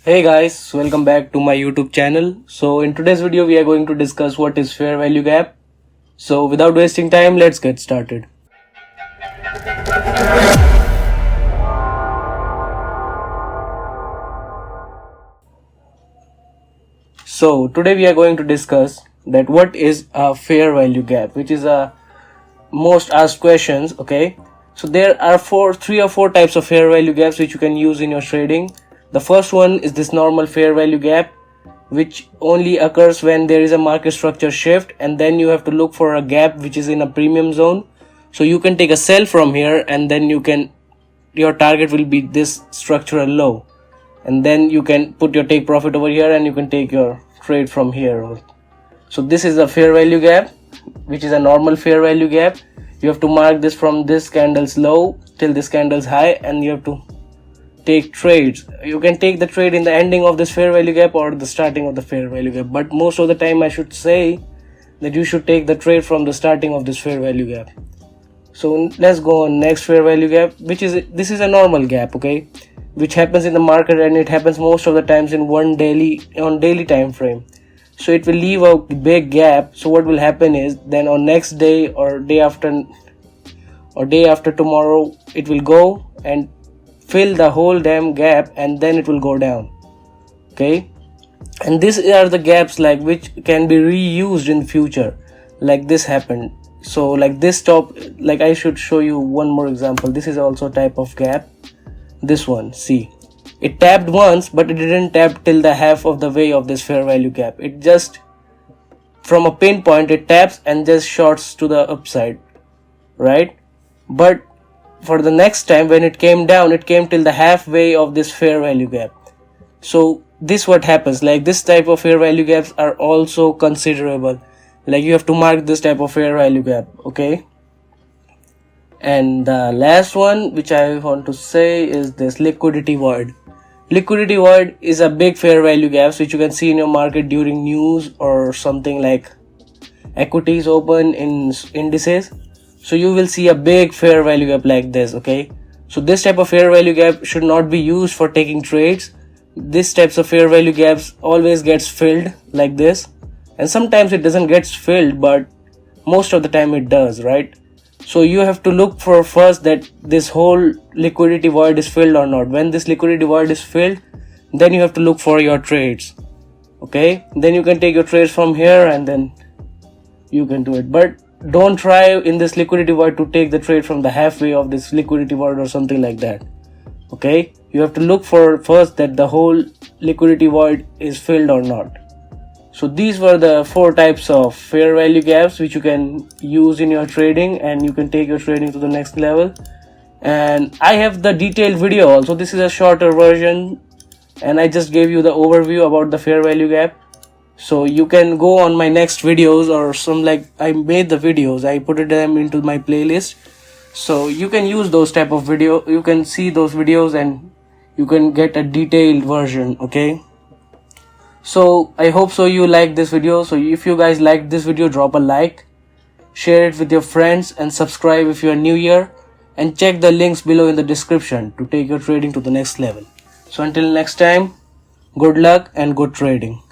Hey guys, welcome back to my YouTube channel. So in today's video we are going to discuss what is fair value gap. So without wasting time, let's get started. So today we are going to discuss that what is a fair value gap, which is a most asked questions. Okay, so there are three or four types of fair value gaps which you can use in your trading. The first one is this normal fair value gap, which only occurs when there is a market structure shift, and then you have to look for a gap which is in a premium zone. So you can take a sell from here, and then your target will be this structural low, and then you can put your take profit over here and you can take your trade from here. So this is a fair value gap, which is a normal fair value gap. You have to mark this from this candle's low till this candle's high, and you have to take trades. You can take the trade in the ending of this fair value gap or the starting of the fair value gap, but most of the time I should say that you should take the trade from the starting of this fair value gap. So let's go on next fair value gap, this is a normal gap, okay, which happens in the market, and it happens most of the times in daily time frame. So it will leave a big gap. So what will happen is then on next day or day after tomorrow, it will go and fill the whole damn gap, and then it will go down. Okay, and these are the gaps like which can be reused in the future, like this happened. So like this top, like I should show you one more example. This is also a type of gap. This one, see, it tapped once, but it didn't tap till the half of the way of this fair value gap. It just from a pinpoint it taps and just shorts to the upside, right? But for the next time when it came down, it came till the halfway of this fair value gap. So this what happens, like this type of fair value gaps are also considerable. Like you have to mark this type of fair value gap, okay? And the last one which I want to say is this liquidity void. Liquidity void is a big fair value gaps which you can see in your market during news or something like equities open in indices. So you will see a big fair value gap like this, okay? So this type of fair value gap should not be used for taking trades. This types of fair value gaps always gets filled like this, and sometimes it doesn't get filled, but most of the time it does, right? So you have to look for first that this whole liquidity void is filled or not. When this liquidity void is filled, then you have to look for your trades, okay? Then you can take your trades from here and then you can do it, but don't try in this liquidity void to take the trade from the halfway of this liquidity void or something like that, okay? You have to look for first that the whole liquidity void is filled or not. So these were the four types of fair value gaps which you can use in your trading, and you can take your trading to the next level. And I have the detailed video also. This is a shorter version, and I just gave you the overview about the fair value gap. So you can go on my next videos or some, like I made the videos, I put them into my playlist. So you can use those type of video, you can see those videos and you can get a detailed version, okay? So I hope so you like this video. So if you guys like this video, drop a like, share it with your friends, and subscribe if you are new here, and check the links below in the description to take your trading to the next level. So until next time, good luck and good trading.